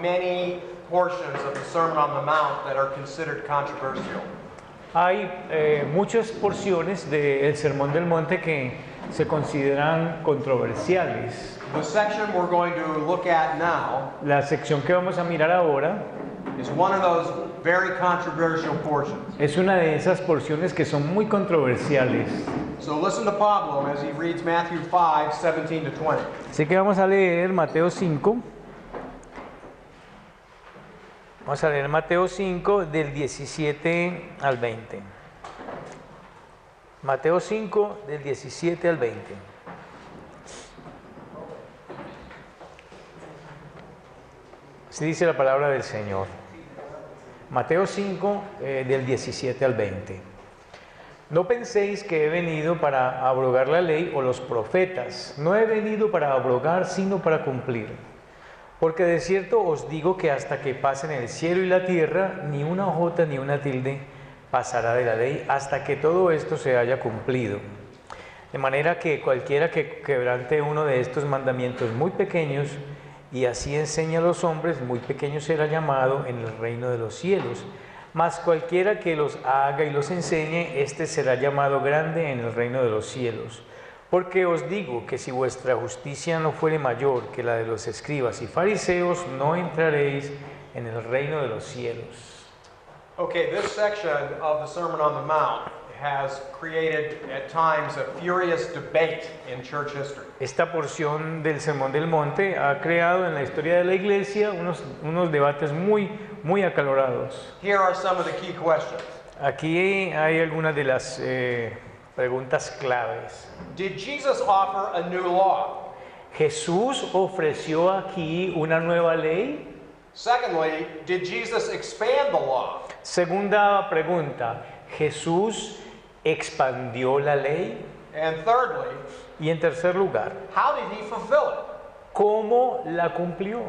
many portions of the Sermon on the Mount that are considered controversial. Hay muchas porciones del Sermón del Monte que se consideran controversiales. The section we're going to look at now La sección que vamos a mirar ahora is one of those very controversial portions. es una de esas porciones que son muy controversiales. So listen to Pablo as he reads Matthew 5, 17 to 20. Así que vamos a leer Mateo 5. Vamos a leer Mateo 5 del 17 al 20. Mateo 5 del 17 al 20. Así dice la palabra del Señor. Mateo 5 del 17 al 20. No penséis que he venido para abrogar la ley o los profetas. No he venido para abrogar, sino para cumplir. Porque de cierto os digo que hasta que pasen el cielo y la tierra, ni una jota ni una tilde pasará de la ley, hasta que todo esto se haya cumplido. De manera que cualquiera que quebrante uno de estos mandamientos muy pequeños, y así enseña a los hombres, muy pequeño será llamado en el reino de los cielos. Mas cualquiera que los haga y los enseñe, éste será llamado grande en el reino de los cielos. Porque os digo que si vuestra justicia no fuere mayor que la de los escribas y fariseos, no entraréis en el reino de los cielos. Okay, this section of the Sermon on the Mount has created at times a furious debate in church history. Esta porción del Sermón del Monte ha creado en la historia de la iglesia unos debates muy acalorados. Here are some of the key questions. Aquí hay algunas de las preguntas claves. Did Jesus offer a new law? ¿Jesús ofreció aquí una nueva ley? Secondly, did Jesus expand the law? Segunda pregunta, ¿Jesús expandió la ley? And thirdly, Y en tercer lugar, how did he fulfill it? ¿cómo la cumplió?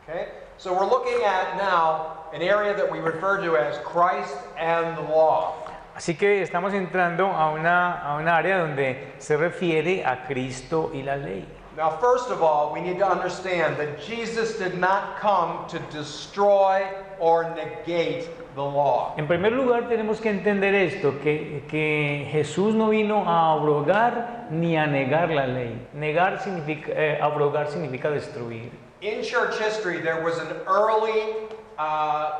Okay? So we're looking at now an area that we refer to as Christ and the law. Así que estamos entrando a una área donde se refiere a Cristo y la ley. Now, first of all, we need to understand that Jesus did not come to destroy or negate the law. En primer lugar tenemos que entender esto, que Jesús no vino a abrogar ni a negar la ley. Abrogar significa destruir. In church history, there was an early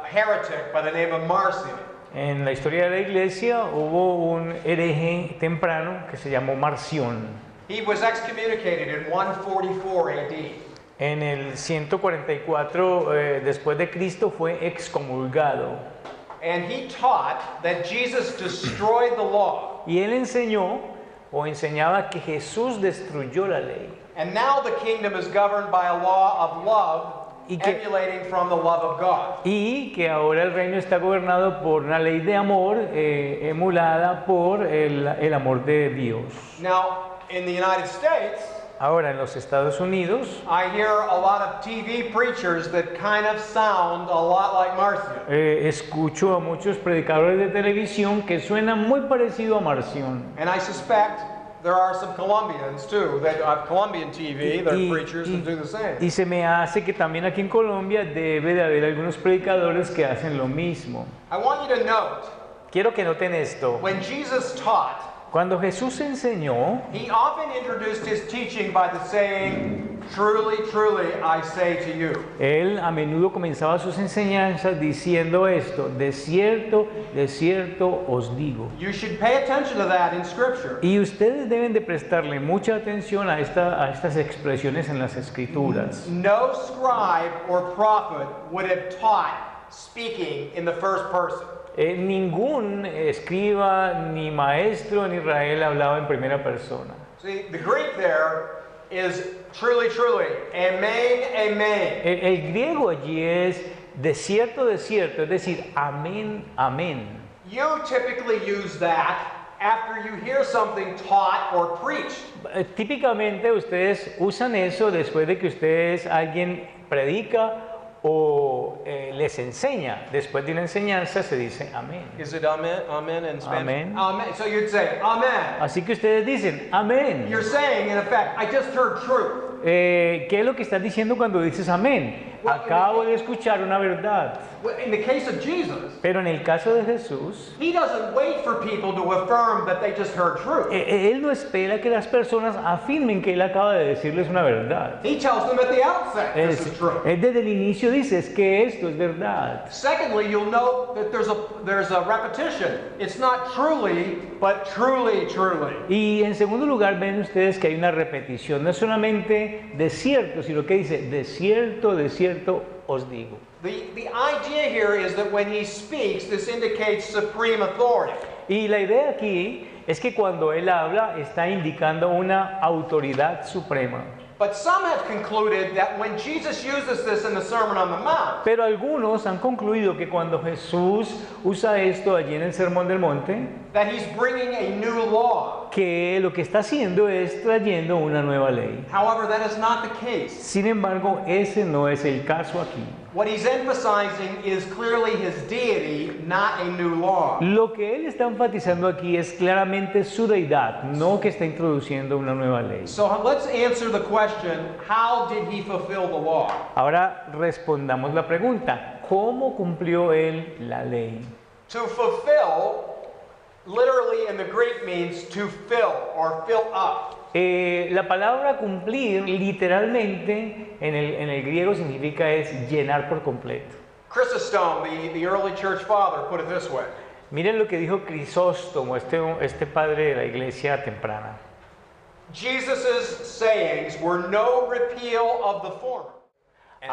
heretic by the name of Marcion. En la historia de la iglesia hubo un hereje temprano que se llamó Marción. He was excommunicated in 144 AD. En el 144 después de Cristo fue excomulgado. And he taught that Jesus destroyed the law. Y él enseñaba que Jesús destruyó la ley. And now the kingdom is governed by a law of love, emulating from the love of God. Y que ahora el reino está gobernado por una ley de amor emulada por el amor de Dios. Now, in the United States, ahora en los Estados Unidos, I hear a lot of TV preachers that kind of sound a lot like Marcion. Escucho a muchos predicadores de televisión que suenan muy parecido a Marción. And I suspect there are some Colombians too, that have Colombian TV, they're preachers that do the same. Y se me hace que también aquí en Colombia debe de haber algunos predicadores que hacen lo mismo. I want you to note, Quiero que noten esto. when Jesus taught, Cuando Jesús enseñó, he often introduced his teaching by the saying, "Truly, truly, I say to you." él a menudo comenzaba sus enseñanzas diciendo esto: de cierto os digo. You should pay attention to that in Scripture. Y ustedes deben de prestarle mucha atención a estas expresiones en las Escrituras. No scribe or prophet would have taught speaking in the first person. Ningún escriba, ni maestro en Israel hablaba en primera persona. See, the Greek there is truly, truly, amen, amen. El griego allí es de cierto, es decir, amén, amén. You typically use that after you hear something taught or preached. Típicamente ustedes usan eso después de que alguien predica o les enseña. Después de una enseñanza se dice amén. Is it amen? Amen in Spanish? Amen. Amen. So you'd say amen. Así que ustedes dicen amén. You're saying, in effect, I just heard truth. ¿Qué es lo que estás diciendo cuando dices amén? acabo de escuchar una verdad. In the case of Jesus, Pero en el caso de Jesús, he doesn't wait for people to affirm that they just heard truth. Él no espera que las personas afirmen que Él acaba de decirles una verdad. He tells them at the outset, this is true. Él desde el inicio dice es que esto es verdad. Secondly, you'll note that there's a repetition. It's not truly, but truly, truly. Y en segundo lugar ven ustedes que hay una repetición, no es solamente de cierto, sino que dice de cierto os digo. The idea here is that when he speaks, this indicates supreme authority. Y la idea aquí es que cuando Él habla está indicando una autoridad suprema. But some have concluded that when Jesus uses this in the Sermon on the Mount, Pero algunos han concluido que cuando Jesús usa esto allí en el Sermón del Monte, that he's bringing a new law. que lo que está haciendo es trayendo una nueva ley. However, that is not the case. Sin embargo, ese no es el caso aquí. What he's emphasizing is clearly his deity, not a new law. Lo que Él está enfatizando aquí es claramente su deidad, no que está introduciendo una nueva ley. So let's answer the question, how did he fulfill the law? Ahora respondamos la pregunta, ¿cómo cumplió Él la ley? To fulfill, literally in the Greek means to fill or fill up. La palabra cumplir literalmente en el griego significa es llenar por completo. Chrysostom, the early church father, put it this way. Miren lo que dijo Crisóstomo, este padre de la iglesia temprana. Jesus' sayings were no repeal of the former.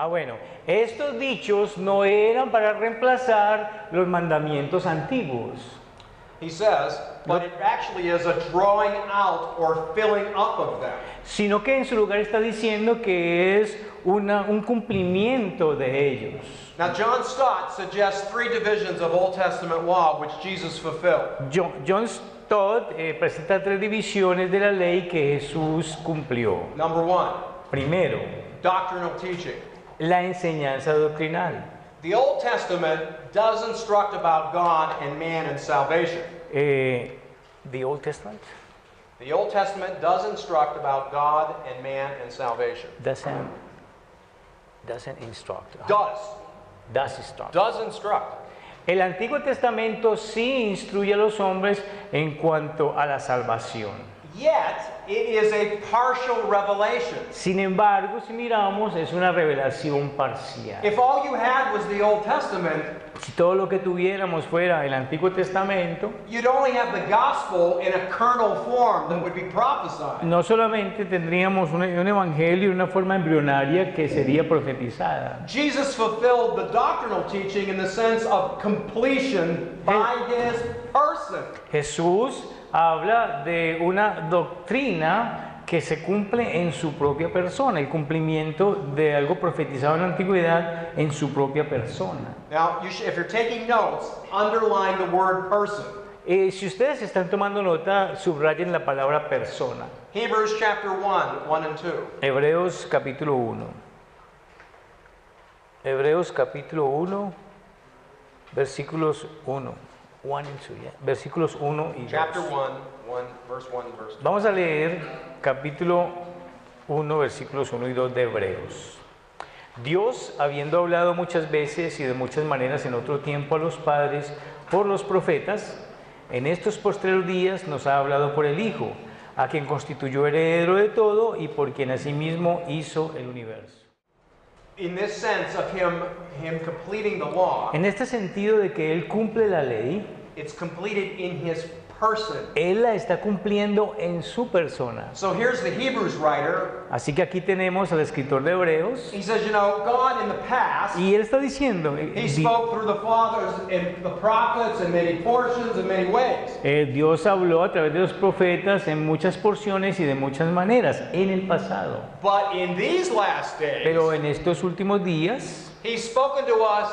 Bueno, estos dichos no eran para reemplazar los mandamientos antiguos. He says, but it actually is a drawing out or filling up of them. Sino que en su lugar está diciendo que es un cumplimiento de ellos. Now, John Stott suggests three divisions of Old Testament law which Jesus fulfilled. John Stott presenta tres divisiones de la ley que Jesús cumplió. Number one, Primero, doctrinal teaching. la enseñanza doctrinal. The Old Testament does instruct about God and man and salvation. The Old Testament The Old Testament does instruct about God and man and salvation. doesn't instruct. Does instruct. instruct. El Antiguo Testamento sí instruye a los hombres en cuanto a la salvación. Yet, it is a partial revelation. Sin embargo, si miramos, es una revelación parcial. If all you had was the Old Testament, Si todo lo que tuviéramos fuera el Antiguo Testamento, you'd only have the gospel in a kernel form that would be prophesied. no solamente tendríamos un evangelio, una forma embrionaria que sería profetizada. Jesus fulfilled the doctrinal teaching in the sense of completion by his person. Jesús habla de una doctrina que se cumple en su propia persona, el cumplimiento de algo profetizado en la antigüedad en su propia persona. Now, if you're taking notes, underline the word person. Si ustedes están tomando nota, subrayen la palabra persona. Hebrews chapter 1, 1 and 2. Hebreos capítulo 1. Hebreos capítulo 1, versículos 1. 1 and 2, yeah. Versículos 1 y 2. Chapter 1, verse 1 and verse 2. Vamos a leer capítulo 1, versículos 1 y 2 de Hebreos. Dios, habiendo hablado muchas veces y de muchas maneras en otro tiempo a los padres por los profetas, en estos postreros días nos ha hablado por el Hijo, a quien constituyó heredero de todo y por quien asimismo hizo el universo. In this sense of him completing the law, En este sentido de que Él cumple la ley, it's completed in his person. Él la está cumpliendo en su persona. So here's the Hebrews writer. Así que aquí tenemos al escritor de Hebreos, He says, you know, God in the past, y él está diciendo, he spoke through the fathers and the prophets in many portions and many ways. Dios habló a través de los profetas en muchas porciones y de muchas maneras en el pasado. But in these last days, Pero en estos últimos días, he's spoken to us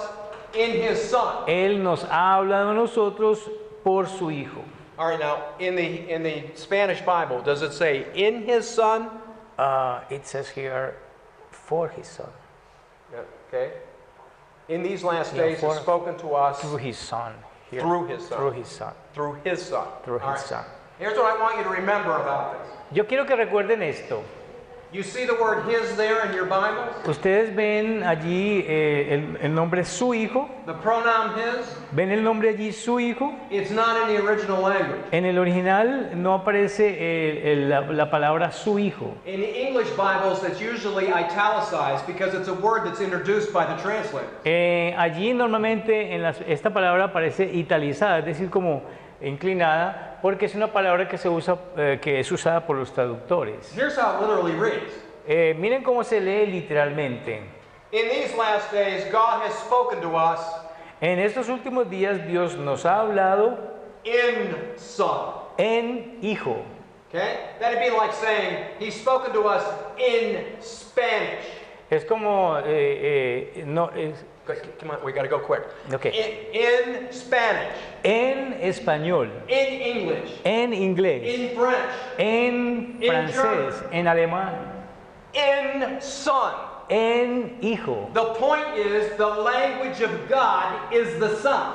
in his Son. Él nos ha hablado a nosotros por su Hijo. All right, now, in the Spanish Bible, does it say in his Son? It says here, for His Son. Yeah, okay. In these last Yeah, days, for- it's spoken to us Through His Son. Here. Through His Son. Through His Son. through his Son. Through All His right. Son. Here's what I want you to remember about this. Yo quiero que recuerden esto. You see the word his there in your Bibles? Ustedes ven allí el nombre su hijo. The pronoun his? ¿Ven el nombre allí su hijo? It's not in the original language. En el original no aparece la palabra su hijo. In the English Bibles, it's usually italicized because it's a word that's introduced by the translator. Allí normalmente esta palabra aparece italizada, es decir, como inclinada, porque es una palabra que se usa, que es usada por los traductores. Here's how it literally reads. Miren cómo se lee literalmente. In these last days, God has spoken to us En estos últimos días Dios nos ha hablado in Son. en hijo. Okay? That'd be like saying he's spoken to us in Spanish. Es como, no, Come on, we gotta go quick. okay. In Spanish, En español, in English, en inglés, in French, en francés, en alemán, in Son. en hijo. The point is, the language of God is the Son.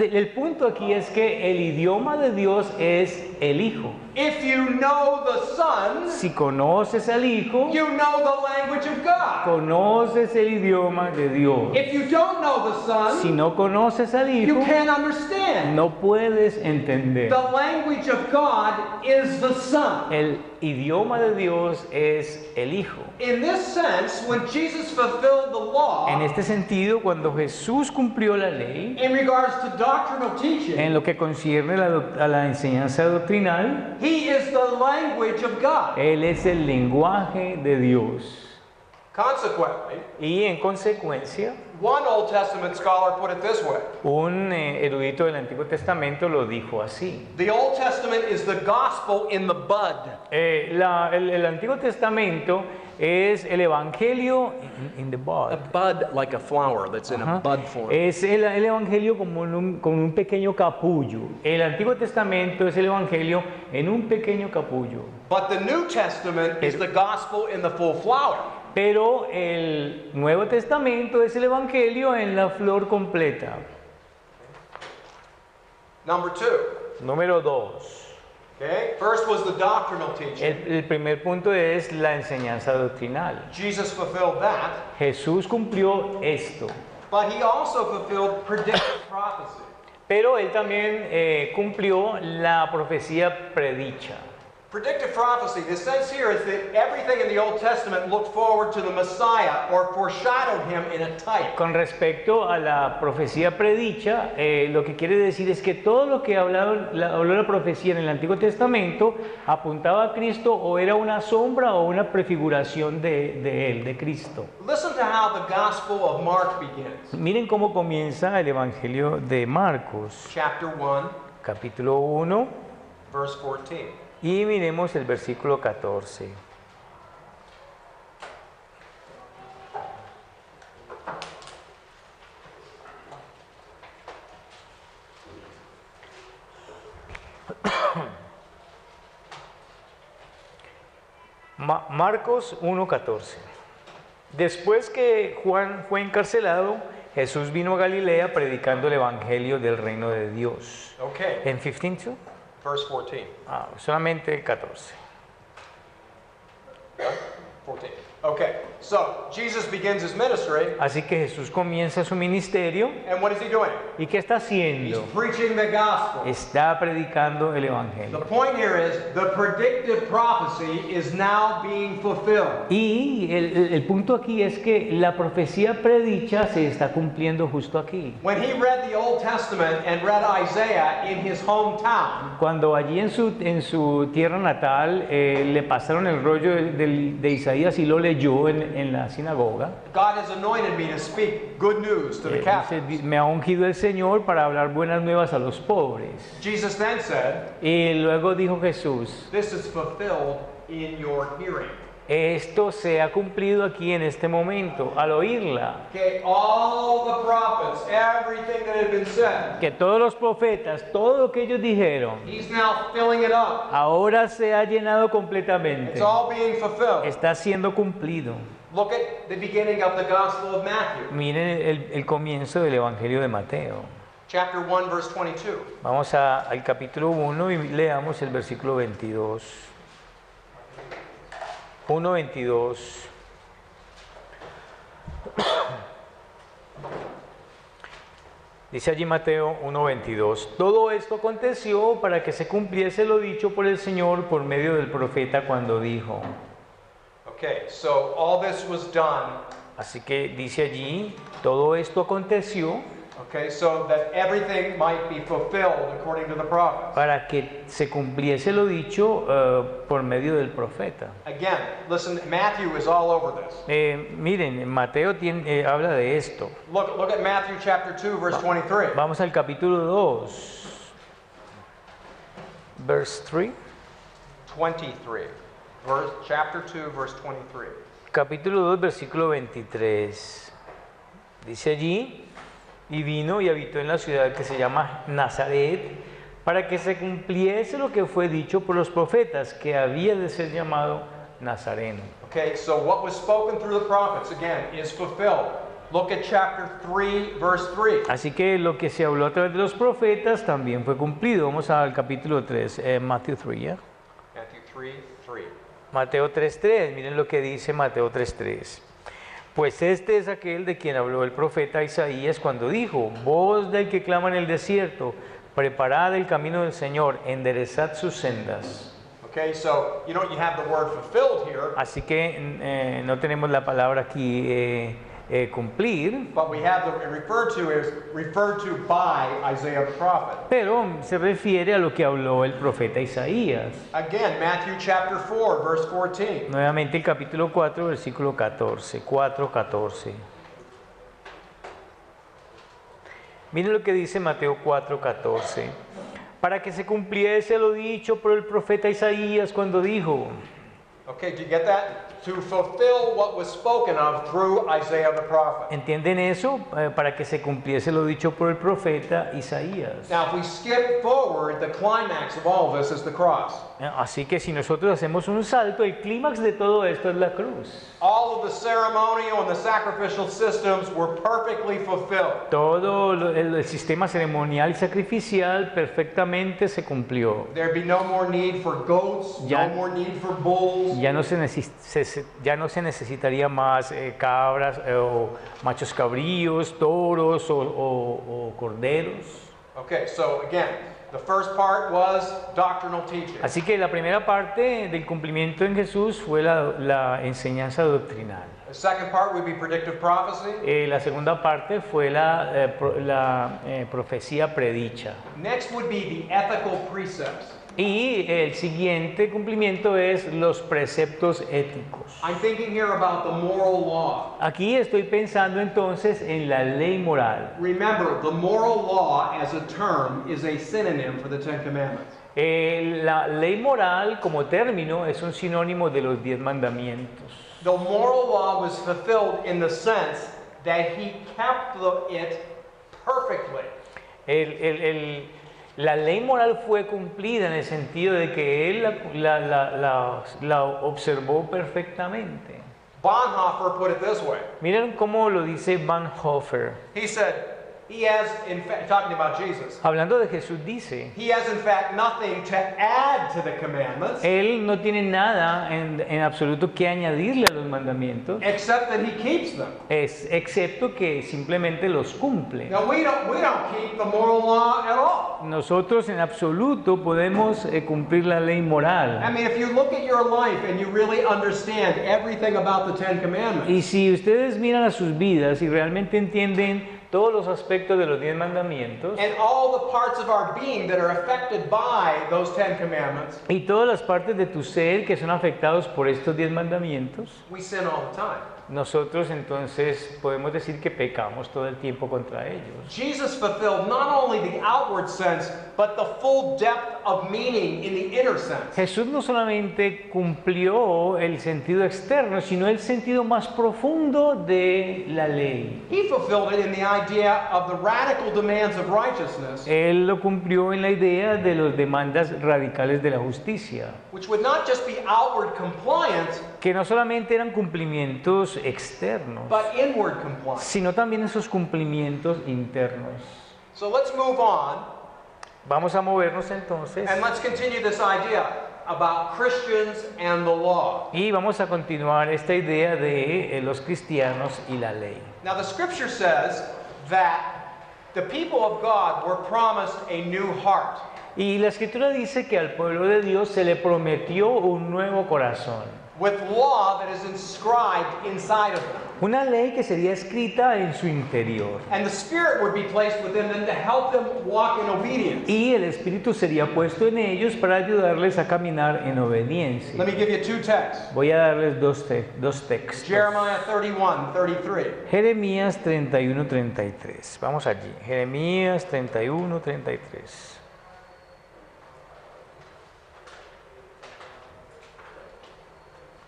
El punto aquí es que el idioma de Dios es el hijo. If you know the Son, Si conoces al hijo, you know the language of God. conoces el idioma de Dios. If you don't know the Si Son, no conoces al you hijo, can't understand. no puedes entender. The language of God is the Son. El idioma de Dios es el hijo. In this sense, when Jesus fulfilled the law, En este sentido, cuando Jesús cumplió la ley, in regards to doctrinal teaching, en lo que concierne a la enseñanza doctrinal, He is the language of God. Él es el lenguaje de Dios. Consequently, Y en consecuencia, one Old Testament scholar put it this way. un erudito del Antiguo Testamento lo dijo así. The Old Testament is the gospel in the bud. El Antiguo Testamento es el Evangelio in the bud. A bud like a flower that's in a bud form. Es el Evangelio como con un pequeño capullo. El Antiguo Testamento es el Evangelio en un pequeño capullo. But the New Testament is the gospel in the full flower. Pero el Nuevo Testamento es el Evangelio en la flor completa. Number 2. Número 2. Okay? First was the doctrinal teaching. El primer punto es la enseñanza doctrinal. Jesus fulfilled that, Jesús cumplió esto, but he also fulfilled predictive prophecy. pero él también cumplió la profecía predicha. Predictive prophecy, the sense here is that everything in the Old Testament looked forward to the Messiah or foreshadowed him in a type. Con respecto a la profecía predicha, lo que quiere decir es que todo lo que habló la profecía en el Antiguo Testamento apuntaba a Cristo o era una sombra o una prefiguración de él, de Cristo. Listen to how the Gospel of Mark begins. Miren cómo comienza el Evangelio de Marcos, Chapter 1, capítulo 1, verse 14. y miremos el versículo 14. Marcos 1:14. Después que Juan fue encarcelado, Jesús vino a Galilea predicando el evangelio del reino de Dios. Okay, En 15:2, verse 14. solamente 14. 14. Okay, so Jesus begins his ministry, Así que Jesús comienza su ministerio. and what is he doing? ¿Y qué está He's haciendo? preaching the gospel. Está predicando el The evangelio. point here is the predictive prophecy is now being fulfilled. Y el punto aquí es que la profecía predicha se está cumpliendo justo aquí. When he read the Old Testament and read Isaiah in his hometown, Cuando allí en su tierra natal le pasaron el rollo de Isaías y lo leyó en la sinagoga, God has anointed me to speak good news to the dice, captives. me ha ungido el Señor para hablar buenas nuevas a los pobres. Jesus then said, Y luego dijo Jesús, this is fulfilled in your hearing. esto se ha cumplido aquí en este momento, al oírla. Okay, all the prophets, everything that had been said, Que todos los profetas, todo lo que ellos dijeron, he's now filling it up. ahora se ha llenado completamente. It's all being fulfilled. Está siendo cumplido. Look at the beginning of the Gospel of Matthew, Miren el comienzo del Evangelio de Mateo. chapter 1, verse 22. Vamos al capítulo 1 y leamos el versículo 22. 1:22. Dice allí Mateo 1:22, todo esto aconteció para que se cumpliese lo dicho por el Señor por medio del profeta cuando dijo. Okay, so all this was done, Así que dice allí, todo esto aconteció okay, so that everything might be fulfilled according to the prophets. para que se cumpliese lo dicho por medio del profeta. Again, listen, Matthew is all over this. Miren, Mateo habla de esto. Look at Matthew chapter 2, verse 23. Vamos al capítulo 2, verse 3. 23. Chapter 2, verse 23. Capítulo 2, versículo 23. Dice allí, y vino y habitó en la ciudad que se llama Nazaret, para que se cumpliese lo que fue dicho por los profetas, que había de ser llamado Nazareno. Okay, so what was spoken through the prophets, again, is fulfilled. Look at chapter 3, verse 3. Así que lo que se habló a través de los profetas también fue cumplido. Vamos al capítulo 3, Matthew 3, ¿ya? Matthew 3, 3. Mateo 3:3, miren lo que dice Mateo 3:3. Pues este es aquel de quien habló el profeta Isaías cuando dijo, voz del que clama en el desierto, preparad el camino del Señor, enderezad sus sendas. Okay, so you have the word fulfilled here, Así que no tenemos la palabra aquí cumplir, but we have the referred to by Isaiah the prophet. pero se refiere a lo que habló el profeta Isaías. Again, Matthew chapter 4, verse 14. Nuevamente el capítulo 4, versículo 14, 4:14. Miren lo que dice Mateo 4:14. Para que se cumpliese lo dicho por el profeta Isaías cuando dijo. Okay, do you get that? To fulfill what was spoken of through Isaiah the prophet. ¿Entienden eso? Para que se cumpliese lo dicho por el profeta Isaías. Now, if we skip forward, the climax of all of this is the cross. Así que si nosotros hacemos un salto, el clímax de todo esto es la cruz. All of the ceremonial and the sacrificial systems were perfectly fulfilled. Todo el sistema ceremonial y sacrificial perfectamente se cumplió. There'd be no more need for goats, Ya- no more need for bulls. Ya no se necesitaría más cabras o machos cabríos, toros o corderos. Okay, so again, the first part was doctrinal teaching. Así que la primera parte del cumplimiento en Jesús fue la enseñanza doctrinal. The second part would be predictive prophecy. La segunda parte fue la profecía predicha. Next would be the ethical precepts. Y el siguiente cumplimiento es los preceptos éticos. I'm thinking here about the moral law. Aquí estoy pensando entonces en la ley moral. Remember, the moral law as a term is a synonym for the Ten Commandments. La ley moral como término es un sinónimo de los 10 mandamientos. The moral law was fulfilled in the sense that he kept it perfectly. La ley moral fue cumplida en el sentido de que él la observó perfectamente. Bonhoeffer put it this way. Miren cómo lo dice Bonhoeffer. He said, he has, in fact, talking about Jesus, Hablando de Jesús dice, he has in fact nothing to add to the commandments, él no tiene nada en absoluto que añadirle a los mandamientos, except that he keeps them. excepto que simplemente los cumple. Now we don't keep the moral law at all. Nosotros en absoluto podemos cumplir la ley moral. I mean, if you look at your life and you really understand everything about the Ten Commandments, Y si ustedes miran a sus vidas y realmente entienden todos los aspectos de los 10 mandamientos and all the parts of our being that are affected by those Ten Commandments, y todas las partes de tu ser que son afectados por estos 10 mandamientos, we sin all the time. nosotros entonces podemos decir que pecamos todo el tiempo contra ellos. Jesus fulfilled not only the outward sense, but the full depth of meaning in the inner sense. Jesús no solamente cumplió el sentido externo, sino el sentido más profundo de la ley. He fulfilled it in the idea of the radical demands of righteousness, Él lo cumplió en la idea de las demandas radicales de la justicia, which would not just be outward compliance, que no solamente eran cumplimientos externos, but inward compliance. sino también esos cumplimientos internos. So let's move on Vamos a movernos entonces And let's continue this idea about Christians and the law. y vamos a continuar esta idea de los cristianos y la ley. Now, the scripture says that the people of God were promised a new heart. Y la escritura dice que al pueblo de Dios se le prometió un nuevo corazón. With law that is inscribed inside of them. Una ley que sería escrita en su interior. And the Spirit would be placed within them to help them walk in obedience. Y el Espíritu sería puesto en ellos para ayudarles a caminar en obediencia. Let me give you two texts. Voy a darles dos textos. Jeremiah 31:33. Jeremías 31:33. Vamos allí. Jeremías 31:33.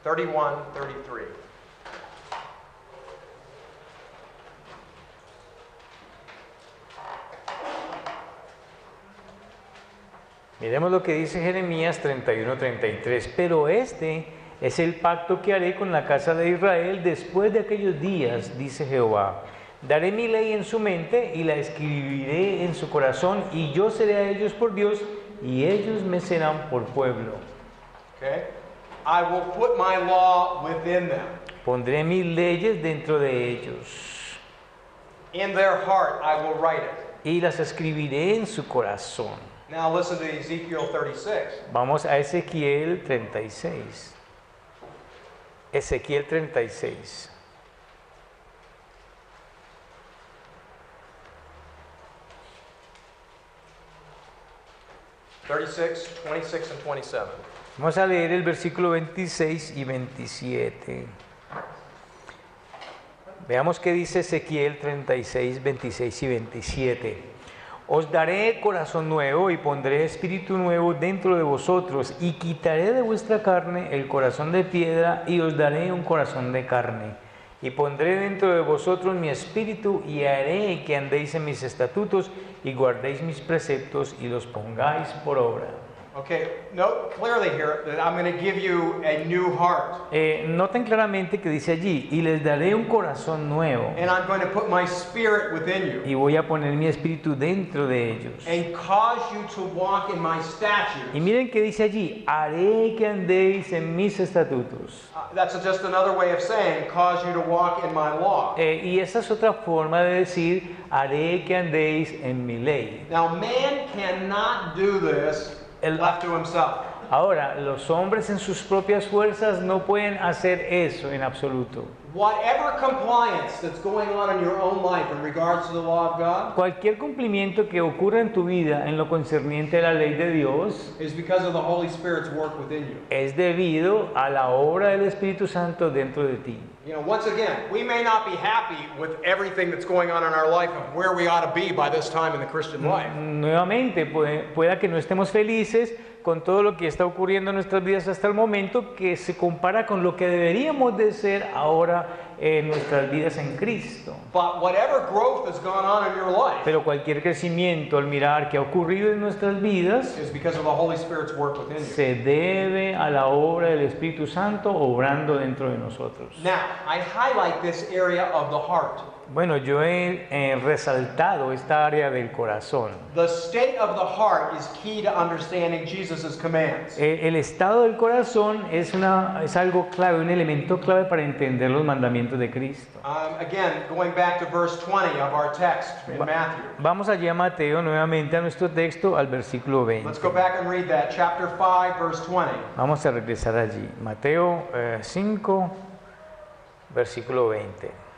31:33. Miremos lo que dice Jeremías 31:33. Pero este es el pacto que haré con la casa de Israel después de aquellos días, dice Jehová. Daré mi ley en su mente y la escribiré en su corazón, y yo seré a ellos por Dios, y ellos me serán por pueblo. Okay? I will put my law within them. Pondré mis leyes dentro de ellos, In their heart I will write it. y las escribiré en su corazón. Now listen to Ezekiel 36. Vamos a Ezequiel 36. Ezequiel 36. Thirty-six, 26, and 27. Vamos a leer el versículo 26 y 27. Veamos qué dice Ezequiel 36, 26 y 27. Os daré corazón nuevo y pondré espíritu nuevo dentro de vosotros, y quitaré de vuestra carne el corazón de piedra y os daré un corazón de carne. Y pondré dentro de vosotros mi espíritu y haré que andéis en mis estatutos y guardéis mis preceptos y los pongáis por obra. Okay, note clearly here that I'm going to give you a new heart. Noten claramente que dice allí, y les daré un corazón nuevo, And I'm going to put my spirit within you. y voy a poner mi espíritu dentro de ellos. And cause you to walk in my statutes. Y miren que dice allí, haré que andéis en mis estatutos. That's just another way of saying, cause you to walk in my law. Y esa es otra forma de decir, haré que andéis en mi ley. Now, man cannot do this left to himself. Ahora, los hombres en sus propias fuerzas no pueden hacer eso en absoluto. Whatever compliance that's going on in your own life in regards to the law of God Cualquier cumplimiento que ocurra en tu vida en lo concerniente a la ley de Dios is because of the Holy Spirit's work within you. es debido a la obra del Espíritu Santo dentro de ti. You know, once again, we may not be happy with everything that's going on in our life and where we ought to be by this time in the Christian life. Nuevamente, pueda que no estemos felices con todo lo que está ocurriendo en nuestras vidas hasta el momento, que se compara con lo que deberíamos de ser ahora en nuestras vidas en Cristo. But whatever growth has gone on in your life Pero cualquier crecimiento al mirar que ha ocurrido en nuestras vidas is because of the Holy Spirit's work within you. se debe a la obra del Espíritu Santo obrando dentro de nosotros. Now, I highlight this area of the heart. Bueno, yo he resaltado esta área del corazón. The state of the heart is key to understanding Jesus' commands. El estado del corazón es algo clave, un elemento clave para entender los mandamientos de Cristo. Again, going back to verse 20 of our text in Matthew. Vamos allí a Mateo, nuevamente a nuestro texto, al versículo 20. Let's go back and read that, chapter 5, verse 20. Vamos a regresar allí. Mateo 5, versículo 20.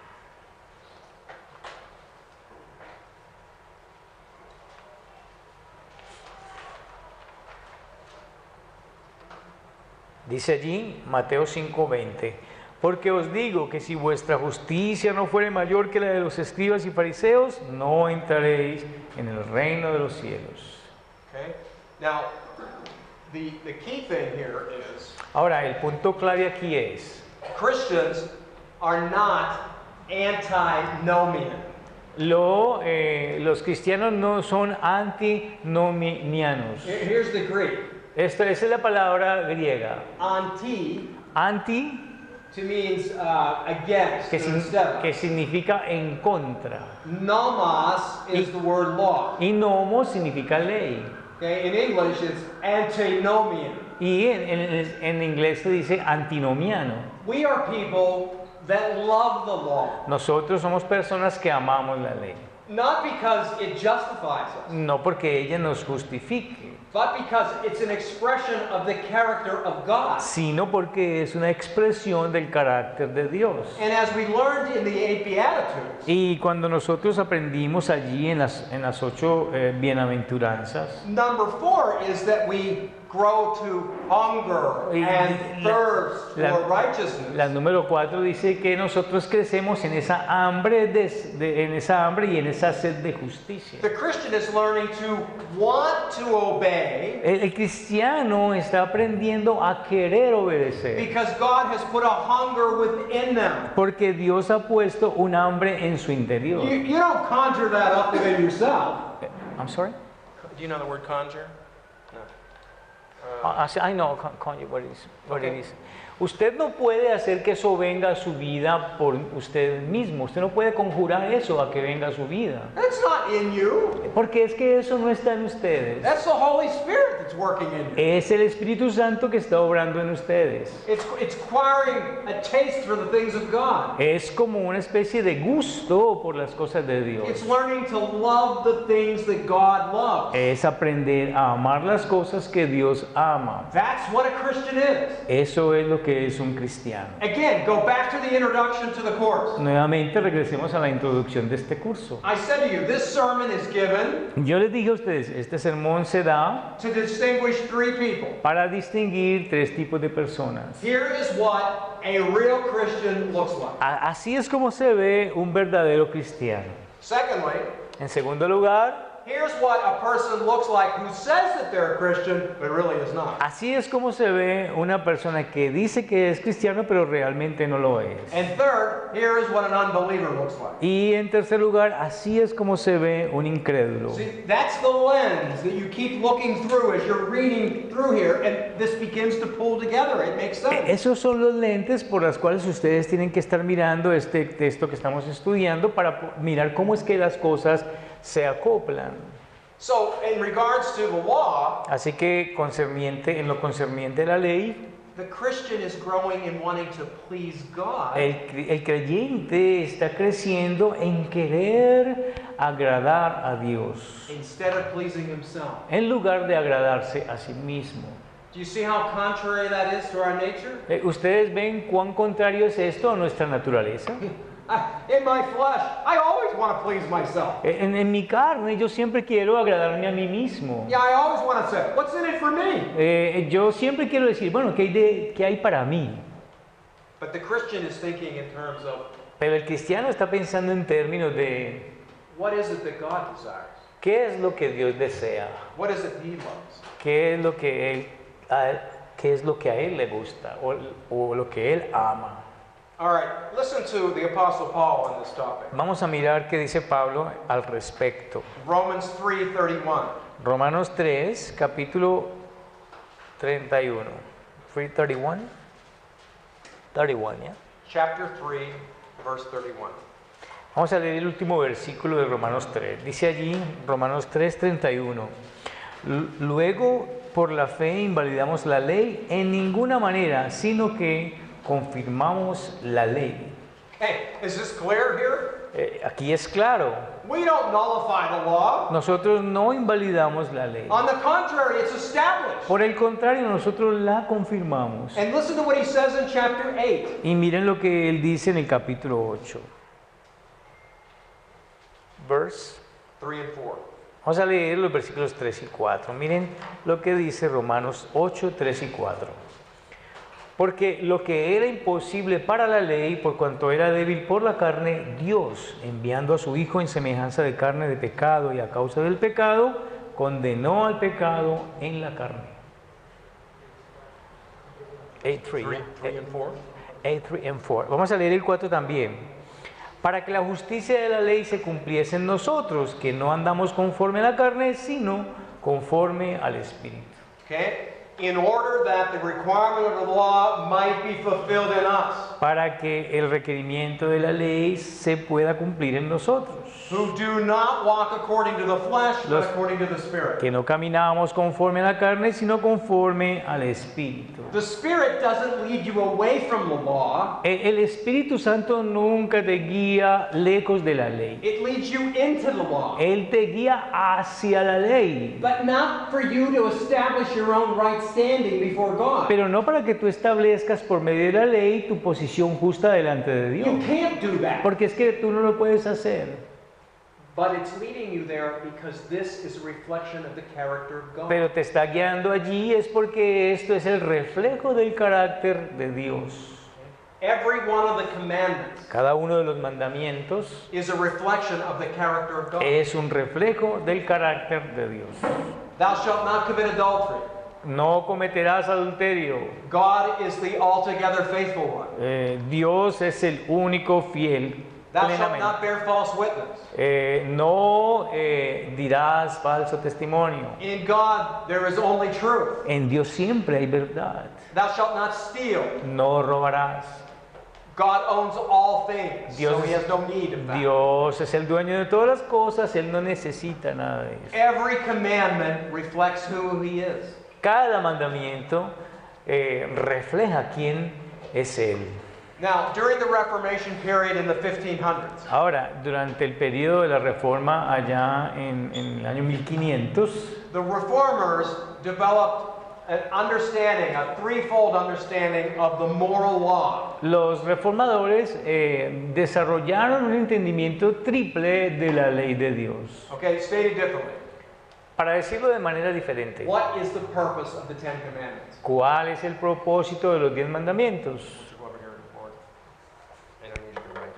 Dice allí, Mateo 5:20, porque os digo que si vuestra justicia no fuere mayor que la de los escribas y fariseos, no entraréis en el reino de los cielos. Okay? Now, the key thing here is Ahora, el punto clave aquí es, Christians are not antinomian. los cristianos no son antinomianos. Here's the Greek. Esa es la palabra griega. Anti Anti means against, que, instead of. que significa en contra. Nomos is the word law. Y nomos significa ley. Okay? In English, it's antinomian. Y en inglés se dice antinomiano. We are people that love the law, Nosotros somos personas que amamos la ley. not because it justifies us, No porque ella nos justifique, but because it's an expression of the character of God. sino porque es una expresión del carácter de Dios. And as we learned in the 8 Beatitudes, Y cuando nosotros aprendimos allí en las 8 bienaventuranzas, number 4 is that we grow to hunger Y and thirst for righteousness. la número 4 dice que nosotros crecemos en esa hambre, en esa hambre y en esa sed de justicia. The Christian is learning to want to obey El cristiano está aprendiendo a querer obedecer, because God has put a hunger within them. porque Dios ha puesto un hambre en su interior. You don't conjure that up within yourself. I'm sorry? Do you know the word conjure? I know what it is. Usted no puede hacer que eso venga a su vida por usted mismo. Usted no puede conjurar eso a que venga a su vida. That's not in you. Porque es que eso no está en ustedes. That's the Holy Spirit that's working in you. Es el Espíritu Santo que está obrando en ustedes. It's acquiring a taste for the things of God. Es como una especie de gusto por las cosas de It's Dios. learning to love the things that God loves. Es aprender a amar las cosas que Dios ama. That's what a Christian is. Eso es lo que es un cristiano. Again, go back to the introduction to the course. Nuevamente regresemos a la introducción de este curso. I said to you, this sermon is given Yo les dije a ustedes, este sermón se da to distinguish 3 people. para distinguir 3 tipos de personas. Here is what a real Christian looks like. Así es como se ve un verdadero cristiano. Secondly, En segundo lugar, here's what a person looks like who says that they're a Christian, but really is not. así es como se ve una persona que dice que es cristiano pero realmente no lo es. And third, here is what an unbeliever looks like. Y en tercer lugar, así es como se ve un incrédulo. See, that's the lens that you keep looking through as you're reading through here, and this begins to pull together. It makes sense. Esos son los lentes por los cuales ustedes tienen que estar mirando este texto que estamos estudiando para mirar cómo es que las cosas se acoplan. So, in regards to the law, Así que en lo concerniente a la ley, the Christian is growing in wanting to please God el creyente está creciendo en querer agradar a Dios instead of pleasing himself. en lugar de agradarse a sí mismo. Do you see how contrary that is to our nature? ¿Ustedes ven cuán contrario es esto a nuestra naturaleza? In my flesh, I always want to please myself. En mi carne yo siempre quiero agradarme a mí mismo. Yeah, I always want to say, what's in it for me? Yo siempre quiero decir, bueno, ¿qué hay para mí? But the Christian is thinking in terms of, Pero el cristiano está pensando en términos de what is it that God desires? qué es lo que Dios desea, What is it He loves? qué es lo que a él le gusta o lo que él ama. All right, listen to the Apostle Paul on this topic. Vamos a mirar qué dice Pablo al respecto. Romans 3:31. Romanos 3, capítulo 31. 3:31. 31, ¿ya? Chapter 3, verse 31. Vamos a leer el último versículo de Romanos 3. Dice allí, Romanos 3, 31. Luego, por la fe invalidamos la ley en ninguna manera, sino que confirmamos la ley. Hey, is this clear here? Aquí es claro, We don't nullify the law. nosotros no invalidamos la ley. On the contrary, it's established. Por el contrario, nosotros la confirmamos. And listen to what he says in chapter 8. Y miren lo que él dice en el capítulo 8. Verse. 3 and 4. Vamos a leer los versículos 3 y 4. Miren lo que dice Romanos 8, 3 y 4. Porque lo que era imposible para la ley, por cuanto era débil por la carne, Dios, enviando a su Hijo en semejanza de carne de pecado y a causa del pecado, condenó al pecado en la carne. 8, 3 and 4. 8, 3 and 4. Vamos a leer el 4 también. Para que la justicia de la ley se cumpliese en nosotros, que no andamos conforme a la carne, sino conforme al Espíritu. Okay? in order that the requirement of the law might be fulfilled in us, para que el requerimiento de la ley se pueda cumplir en nosotros, who do not walk according to the flesh, but Los- according to the Spirit. que no caminamos conforme a la carne, sino conforme al Espíritu. The Spirit doesn't lead you away from the law, El Espíritu Santo nunca te guía lejos de la ley. it leads you into the law. Él te guía hacia la ley, But not for you to establish your own right standing before God. pero no para que tú establezcas por medio de la ley tu posición justa delante de Dios, You can't do that. porque es que tú no lo puedes hacer. But it's leading you there because this is a reflection of the character of God. Pero te está guiando allí es porque esto es el reflejo del carácter de Dios. Every one of the commandments Cada uno de los mandamientos is a reflection of the character of God. es un reflejo del carácter de Dios. Thou shalt not commit adultery. No cometerás adulterio. God is the altogether faithful one. Dios es el único fiel. Thou shalt Plenamente. not bear false witness. No dirás falso testimonio. In God there is only truth. En Dios siempre hay verdad. Thou shalt not steal. No robarás. God owns all things, Dios so he es- has no need of that. Dios es el dueño de todas las cosas, Él no necesita nada de eso. Every commandment reflects who he is. Cada mandamiento refleja quién es Él. Now, during the Reformation period in the 1500s, Ahora, durante el periodo de la Reforma allá en el año 1500, the reformers developed an understanding, a threefold understanding of the moral law. los reformadores desarrollaron un entendimiento triple de la ley de Dios. Okay, stated differently. Para decirlo de manera diferente, What is the purpose of the Ten Commandments? ¿cuál es el propósito de los 10 mandamientos? Go over here to the board. I don't need you to write.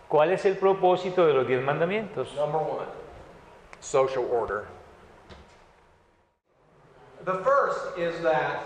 ¿Cuál es el propósito de los 10 mandamientos? Number one, social order. The first is that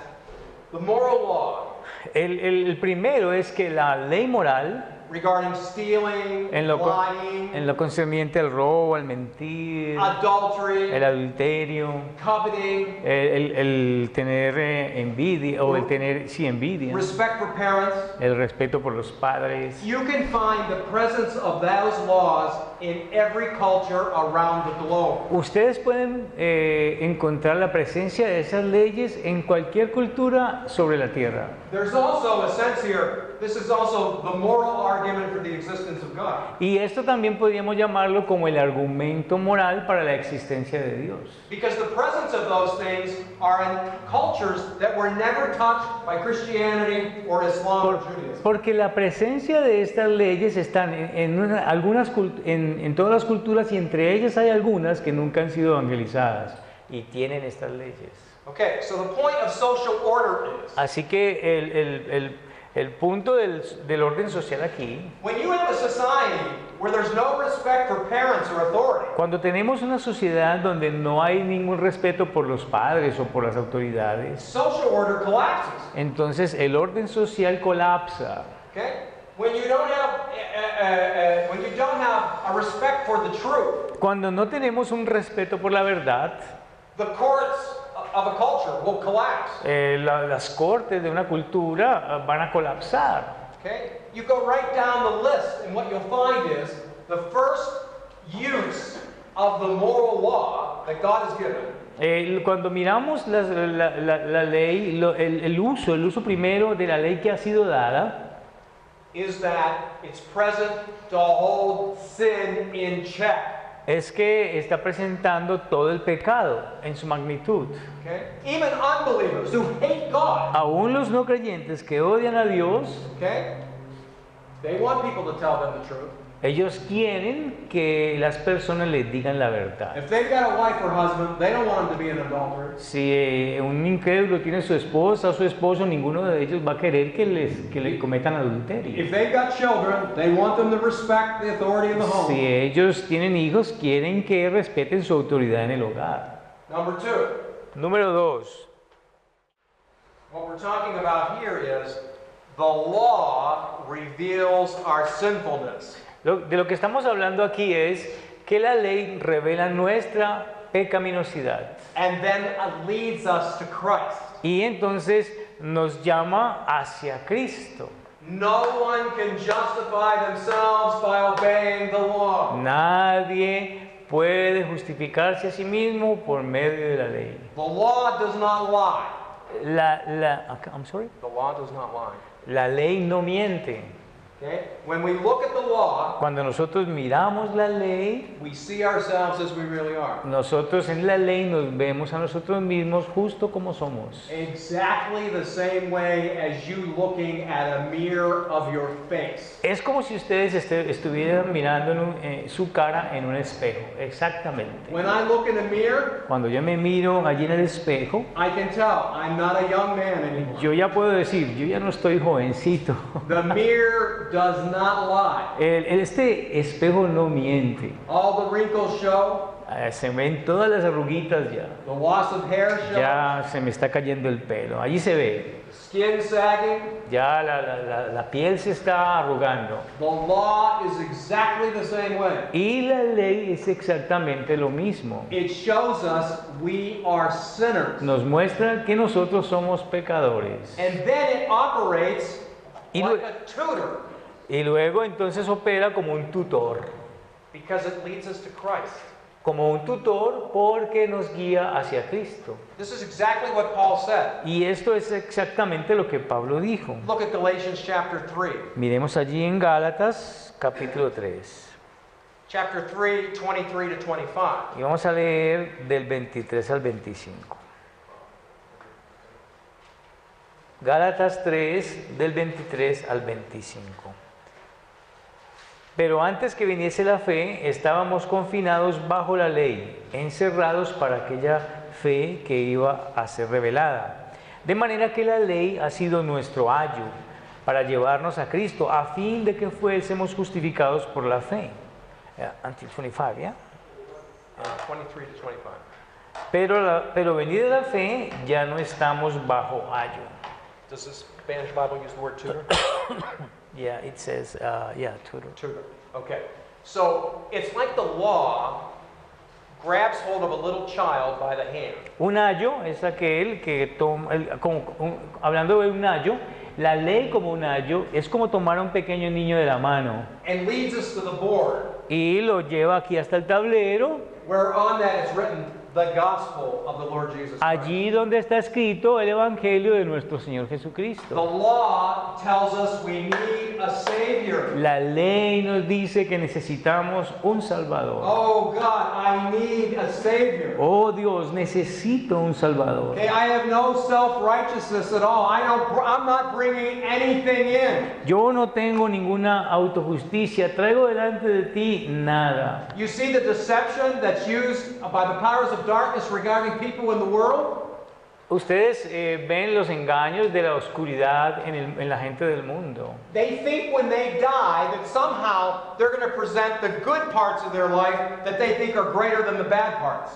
the moral law El primero es que la ley moral, regarding stealing, en lying, lo concerniente al robo, al mentir, adultery, el adulterio, coveting, el tener envidia, o el tener, sí, envidia, respect for parents, el respeto por los padres. you can find the presence of those laws in every culture around the globe. Ustedes pueden encontrar la presencia de esas leyes en cualquier cultura sobre la tierra. There's also a sense here, this is also the moral argument for the existence of God. Y esto también podríamos llamarlo como el argumento moral para la existencia de Dios. Because the presence of those things are in cultures that were never touched by Christianity or Islam or Judaism. Porque la presencia de estas leyes están en todas las culturas, y entre ellas hay algunas que nunca han sido evangelizadas y tienen estas leyes. Okay, so the point of social order is, Así que el punto del orden social aquí, when you have a society where there's no respect for parents or authority, cuando tenemos una sociedad donde no hay ningún respeto por los padres o por las autoridades, social order collapses. entonces el orden social colapsa. Okay? When you don't have a respect for the truth, Cuando no tenemos un respeto por la verdad, the courts of a culture will collapse. las cortes de una cultura van a colapsar. Okay? You go right down the list, and what you'll find is the first use of the moral law that God has given Cuando miramos la ley, el uso primero de la ley que ha sido dada, is that it's present to hold sin in check. es que está presentando todo el pecado en su magnitud. Okay? Even unbelievers who hate God, Aún los no creyentes que odian a Dios, okay? They want people to tell them the truth. ellos quieren que las personas les digan la verdad. If they've got a wife or husband, they don't want them to be an adulterer. Si un incrédulo tiene su esposa o su esposo, ninguno de ellos va a querer que le cometan adulterio. If they've got children, they want them to respect the authority of the home. Si ellos tienen hijos, quieren que respeten su autoridad en el hogar. Number two, Número 2. what we're talking about here is the law reveals our sinfulness. De lo que estamos hablando aquí es que la ley revela nuestra pecaminosidad. and then leads us to Christ. Y entonces nos llama hacia Cristo. No one can justify themselves by obeying the law. Nadie puede justificarse a sí mismo por medio de la ley. The law does not lie. I'm sorry. The law does not lie. La ley no miente. Okay? When we look at the law, Cuando nosotros miramos la ley, we see ourselves as we really are. nosotros en la ley nos vemos a nosotros mismos justo como somos. Exactly the same way as you looking at a mirror of your face. Es como si ustedes estuvieran mirando su cara en un espejo, exactamente. When I look in a mirror, Cuando yo me miro allí en el espejo, I can tell I'm not a young man anymore. yo ya puedo decir, yo ya no estoy jovencito. The mirror does not lie. Este espejo no miente. All the wrinkles show, Se ven todas las arruguitas ya. the loss of hair show, Ya se me está cayendo el pelo. Allí se ve. skin sagging. Ya la piel se está arrugando. The law is exactly the same way. Y la ley es exactamente lo mismo. It shows us we are sinners. Nos muestra que nosotros somos pecadores. And then it operates Y like lue- a tutor Y luego entonces opera como un tutor. because it leads us to Christ. Como un tutor porque nos guía hacia Cristo. This is exactly what Paul said. Y esto es exactamente lo que Pablo dijo. Look at Galatians chapter 3. Miremos allí en Gálatas capítulo 3. Chapter 3, 23 to 25. Y vamos a leer del 23 al 25. Gálatas 3, del 23 al 25. Pero antes que viniese la fe, estábamos confinados bajo la ley, encerrados para aquella fe que iba a ser revelada. De manera que la ley ha sido nuestro ayo para llevarnos a Cristo, a fin de que fuésemos justificados por la fe. Until 25, ¿ya? 23 to 25. Pero venida la fe, ya no estamos bajo ayo. Does this Spanish Bible use the word tutor? Yeah, it says, tutor. Tutor. Okay. So it's like the law grabs hold of a little child by the hand. Un ayo es aquel que toma, hablando de un ayo, la ley como un ayo es como tomar a un pequeño niño de la mano And leads us to the board, y lo lleva aquí hasta el tablero, where on that is written the gospel of the Lord Jesus Christ. allí donde está escrito el evangelio de nuestro Señor The Jesucristo. law tells us we need a Savior. La ley nos dice que necesitamos un Salvador. Oh God, I need a Savior. Oh Dios, necesito un Salvador. Okay, I have no self-righteousness at all. I'm not bringing anything in. Yo no tengo ninguna autojusticia, traigo delante de ti nada. You see the deception that's used by the powers of darkness regarding people in the world? Ustedes ven los engaños de la oscuridad en la gente del mundo. They think when they die that somehow they're going to present the good parts of their life that they think are greater than the bad parts.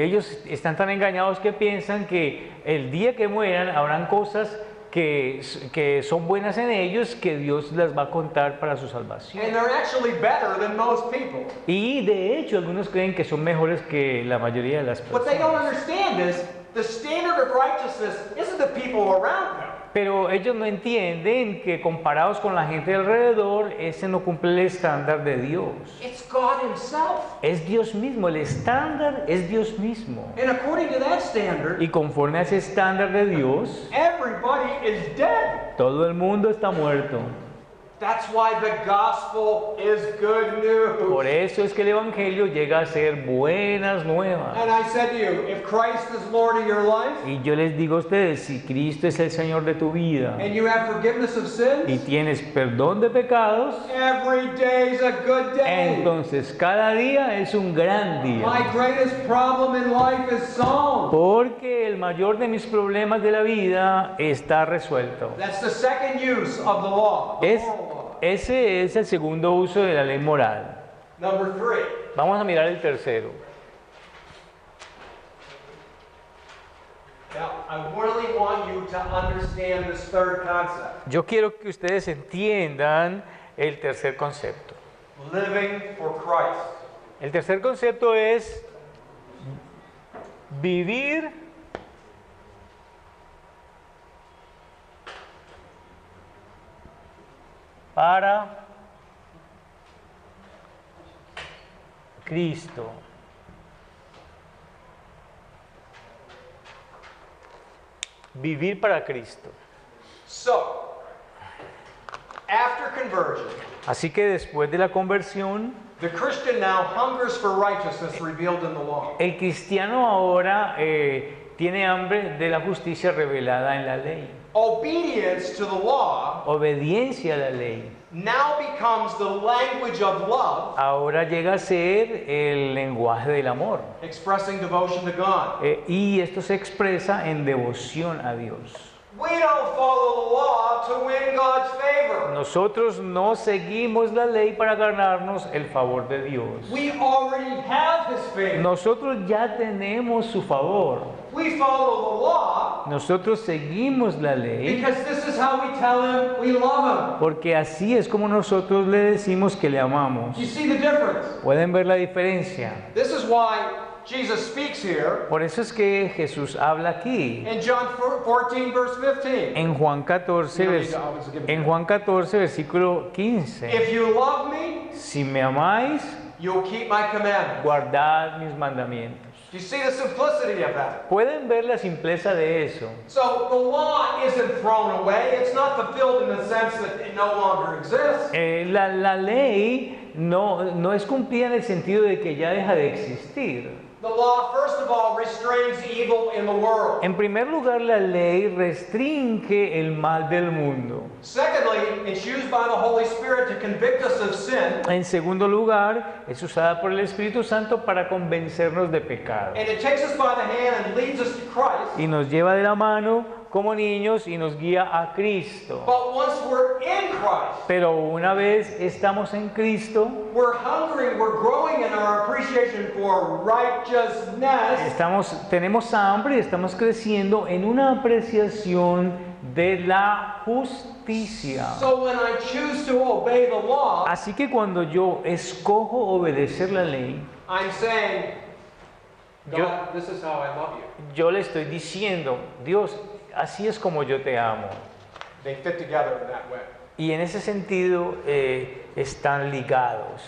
Ellos están tan engañados que piensan que el día que mueran habrán cosas que son buenas en ellos que Dios las va a contar para su salvación. And they're actually better than most people. Y de hecho algunos creen que son mejores que la mayoría de las What they don't personas. understand is the standard of righteousness isn't the people around them. Pero ellos no entienden que comparados con la gente alrededor, ese no cumple el estándar de Dios. It's God Himself. Es Dios mismo, el estándar es Dios mismo. And according to that standard, Y conforme a ese estándar de Dios, everybody is dead. todo el mundo está muerto. That's why the gospel is good news. Por eso es que el Evangelio llega a ser buenas nuevas. And I said to you, if Christ is Lord of your life, Y yo les digo a ustedes, si Cristo es el Señor de tu vida and you have forgiveness of y sins, tienes perdón de pecados, every day is a good day. entonces cada día es un gran My día. greatest problem in life is solved. Porque el mayor de mis problemas de la vida está resuelto. That's the second use of the law, the moral law. Ese es el segundo uso de la ley moral. Number 3. Vamos a mirar el tercero. Now, I really want you to understand this third concept. Yo quiero que ustedes entiendan el tercer concepto. Living for Christ. El tercer concepto es vivir para Cristo. Vivir para Cristo. So, after conversion, Así que después de la conversión, the Christian now hungers for righteousness revealed in the law. el cristiano ahora tiene hambre de la justicia revelada en la ley. Obedience to the law Obediencia a la ley. now becomes the language of love, Ahora llega a ser el lenguaje del amor. expressing devotion to God. Y esto se expresa en devoción a Dios. We don't follow the law to win God's favor. Nosotros no seguimos la ley para ganarnos el favor de Dios. We already have His favor. Nosotros ya tenemos su favor. We follow the law Nosotros seguimos la ley because this is how we tell Him we love Him. porque así es como nosotros le decimos que le amamos. You see the difference? ¿Pueden ver la diferencia? This is why Jesus speaks here Por eso es que Jesús habla aquí. in John 14, verse 15. En Juan 14, en Juan 14 versículo 15. If you love me, Si me amáis, you'll keep my commandments. guardad mis mandamientos. Do you see the simplicity of that? ¿Pueden ver la simpleza de eso? So the law isn't thrown away. It's not fulfilled in the sense that it no longer exists. La ley no es cumplida en el sentido de que ya deja de existir. The law, first of all, restrains evil in the world. En primer lugar, la ley restringe el mal del mundo. Secondly, it's used by the Holy Spirit to convict us of sin, En segundo lugar, es usada por el Espíritu Santo para convencernos de pecado. and it takes us by the hand and leads us to Christ. Y nos lleva de la mano como niños y nos guía a Cristo. But once we're in Christ, Pero una vez estamos en Cristo, we're hungering, we're growing in our appreciation for righteousness. tenemos hambre y estamos creciendo en una apreciación de la justicia. So when I choose to obey the law, Así que cuando yo escojo obedecer la ley, I'm saying, God, Yo- this is how I love you. yo le estoy diciendo, Dios, así es como yo te amo. They fit together in that way. Y en ese sentido están ligados.